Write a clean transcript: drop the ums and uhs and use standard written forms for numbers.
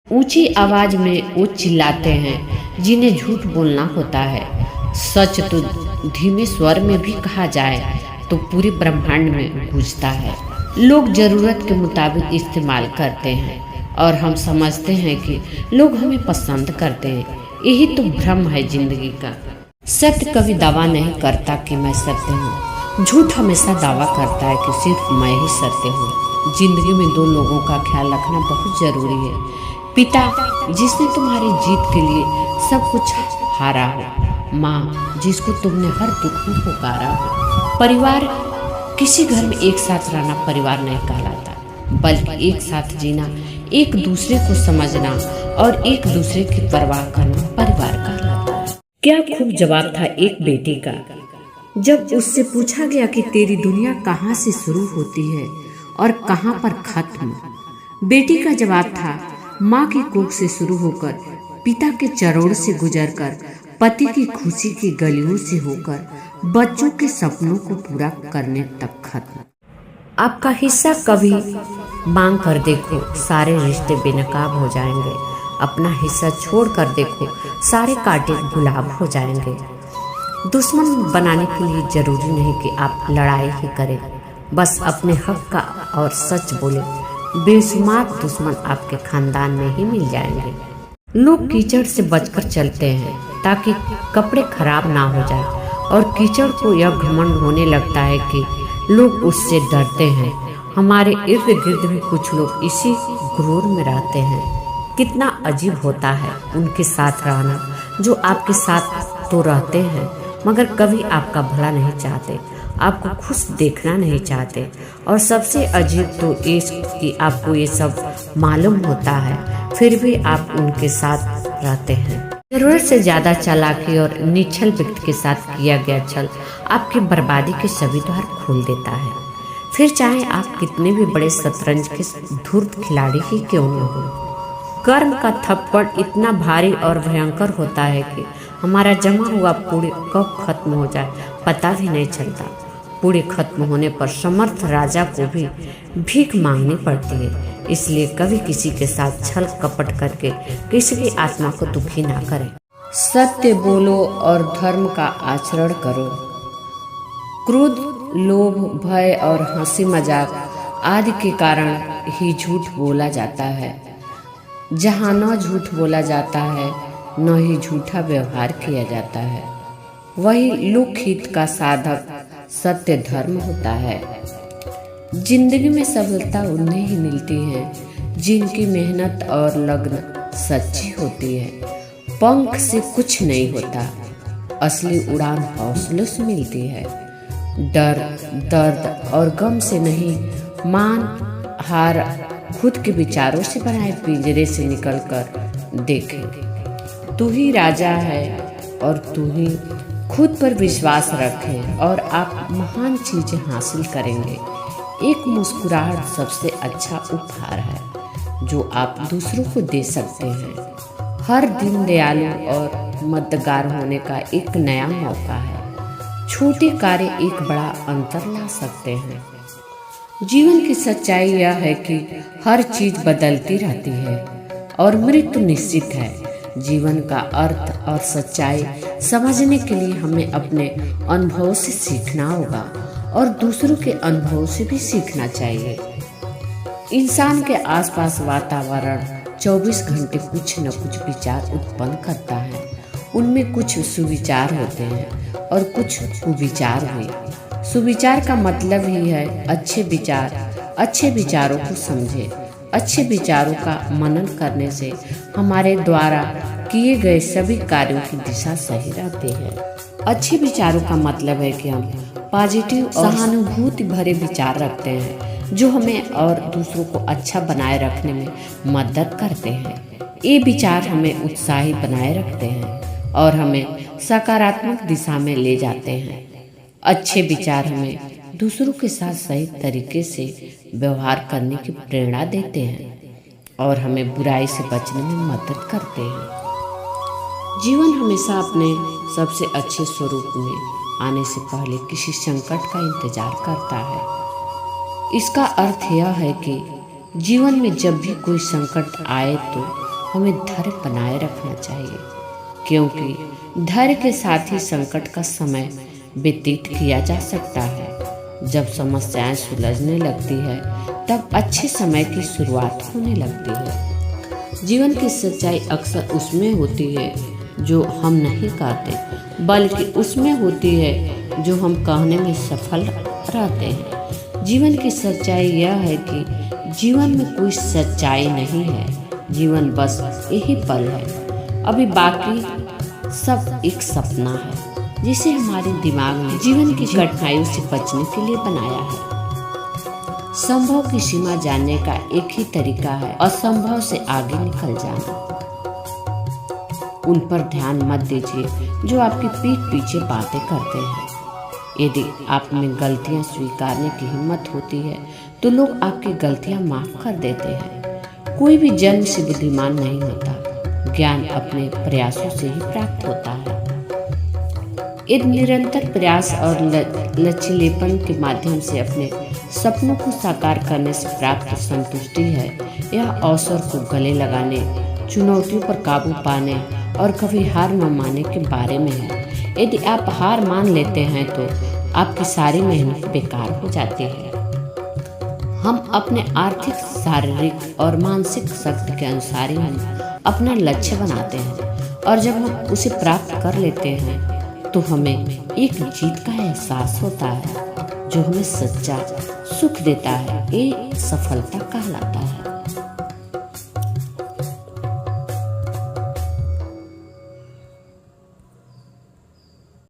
ऊंची आवाज में वो चिल्लाते हैं जिन्हें झूठ बोलना होता है। सच तो धीमे स्वर में भी कहा जाए तो पूरे ब्रह्मांड में गूंजता है। लोग जरूरत के मुताबिक इस्तेमाल करते हैं और हम समझते हैं कि लोग हमें पसंद करते हैं। यही तो भ्रम है जिंदगी का। सत्य कभी दावा नहीं करता कि मैं सत्य हूँ। झूठ हमेशा दावा करता है कि सिर्फ मैं ही सत्य हूँ। जिंदगी में दो लोगों का ख्याल रखना बहुत जरूरी है। पिता जिसने तुम्हारी जीत के लिए सब कुछ हारा हो, माँ जिसको तुमने हर दुख में पुकारा हो। परिवार, किसी घर में एक साथ रहना परिवार नहीं कहलाता, बल्कि एक साथ जीना, एक दूसरे को समझना और एक दूसरे की परवाह करना परिवार कहलाता है। क्या खूब जवाब था एक बेटी का जब उससे पूछा गया कि तेरी दुनिया कहाँ से शुरू होती है और कहाँ पर खत्म। बेटी का जवाब था, माँ की कोख से शुरू होकर, पिता के चरणों से गुजरकर, पति की खुशी की गलियों से होकर, बच्चों के सपनों को पूरा करने तक खत्म। आपका हिस्सा कभी मांग कर देखो, सारे रिश्ते बेनकाब हो जाएंगे। अपना हिस्सा छोड़ कर देखो, सारे कांटे गुलाब हो जाएंगे। दुश्मन बनाने के लिए जरूरी नहीं कि आप लड़ाई ही करें, बस अपने हक का और सच बोले। बेशुमार दुश्मन आपके खानदान में ही मिल जाएंगे। लोग कीचड़ से बचकर चलते हैं ताकि कपड़े खराब ना हो जाए, और कीचड़ को यह घमंड होने लगता है कि लोग उससे डरते हैं। हमारे इर्द गिर्द भी कुछ लोग इसी गुरूर में रहते हैं। कितना अजीब होता है उनके साथ रहना जो आपके साथ तो रहते हैं मगर कभी आपका भला नहीं चाहते, आपको खुश देखना नहीं चाहते। और सबसे अजीब तो ये कि आपको ये सब मालूम होता है, फिर भी आप उनके साथ रहते हैं। जरूरत से ज्यादा चालाकी और निश्चल व्यक्ति के साथ किया गया छल आपकी बर्बादी के सभी द्वार खोल देता है। फिर चाहे आप कितने भी बड़े शतरंज के धूर्त खिलाड़ी ही क्यों न हो। कर्म का थप्पड़ इतना भारी और भयंकर होता है कि हमारा जमा हुआ पूरे कब खत्म हो जाए पता भी नहीं चलता। पूरे खत्म होने पर समर्थ राजा को भी भीख मांगनी पड़ती है। इसलिए कभी किसी के साथ छल कपट करके किसी की आत्मा को दुखी ना करें। सत्य बोलो और धर्म का आचरण करो। क्रोध, लोभ, भय और हंसी मजाक आदि के कारण ही झूठ बोला जाता है। जहाँ न झूठ बोला जाता है न ही झूठा व्यवहार किया जाता है, वही लोकहित का साधक सत्य धर्म होता है। जिंदगी में सफलता उन्हें ही मिलती है जिनकी मेहनत और लगन सच्ची होती है। पंख से कुछ नहीं होता, असली उड़ान हौसलों से मिलती है। डर, दर्द और गम से नहीं, मान हार खुद के विचारों से बनाए पिंजरे से निकलकर देखें। तू ही राजा है और तू ही खुद पर विश्वास रखें और आप महान चीजें हासिल करेंगे। एक मुस्कुराहट सबसे अच्छा उपहार है जो आप दूसरों को दे सकते हैं। हर दिन दयालु और मददगार होने का एक नया मौका है। छोटे कार्य एक बड़ा अंतर ला सकते हैं। जीवन की सच्चाई यह है कि हर चीज बदलती रहती है और मृत्यु निश्चित है। जीवन का अर्थ और सच्चाई समझने के लिए हमें अपने अनुभव से सीखना होगा और दूसरों के अनुभव से भी सीखना चाहिए। इंसान के आसपास वातावरण 24 घंटे कुछ न कुछ विचार उत्पन्न करता है। उनमें कुछ सुविचार होते हैं और कुछ कुविचार भी। सुविचार का मतलब ही है अच्छे विचार। अच्छे विचारों को समझे। अच्छे विचारों का मनन करने से हमारे द्वारा किए गए सभी कार्यों की दिशा सही रहती है। अच्छे विचारों का मतलब है कि हम पॉजिटिव और सहानुभूति भरे विचार रखते हैं जो हमें और दूसरों को अच्छा बनाए रखने में मदद करते हैं। ये विचार हमें उत्साही बनाए रखते हैं और हमें सकारात्मक दिशा में ले जाते हैं। अच्छे विचार हमें दूसरों के साथ सही तरीके से व्यवहार करने की प्रेरणा देते हैं और हमें बुराई से बचने में मदद करते हैं। जीवन हमेशा अपने सबसे अच्छे स्वरूप में आने से पहले किसी संकट का इंतजार करता है। इसका अर्थ यह है कि जीवन में जब भी कोई संकट आए तो हमें धैर्य बनाए रखना चाहिए, क्योंकि धैर्य के साथ ही संकट का समय व्यतीत किया जा सकता है। जब समस्याएं सुलझने लगती है तब अच्छे समय की शुरुआत होने लगती है। जीवन की सच्चाई अक्सर उसमें होती है जो हम नहीं कहते, बल्कि उसमें होती है जो हम कहने में सफल रहते हैं। जीवन की सच्चाई यह है कि जीवन में कोई सच्चाई नहीं है, जीवन बस यही पल है, अभी बाकी सब एक सपना है जिसे हमारे दिमाग ने जीवन की कठिनाइयों से बचने के लिए बनाया है। संभव की सीमा जानने का एक ही तरीका है, असंभव से आगे निकल जाना। उन पर ध्यान मत दीजिए जो आपकी पीठ पीछे बातें करते हैं। यदि आप में गलतियां स्वीकारने की हिम्मत होती है तो लोग आपकी गलतियां माफ कर देते हैं। कोई भी जन्म से बुद्धिमान नहीं होता, ज्ञान अपने प्रयासों से ही प्राप्त होता है। एक निरंतर प्रयास और लचीलेपन के माध्यम से अपने सपनों को साकार करने से प्राप्त संतुष्टि है। यह अवसर को गले लगाने, चुनौतियों पर काबू पाने और कभी हार न मानने के बारे में है। यदि आप हार मान लेते हैं तो आपकी सारी मेहनत बेकार हो जाती है। हम अपने आर्थिक, शारीरिक और मानसिक शक्ति के अनुसार ही हम अपना लक्ष्य बनाते हैं, और जब हम उसे प्राप्त कर लेते हैं तो हमें एक जीत का एहसास होता है जो हमें सच्चा सुख देता है। ये सफलता कहलाता है।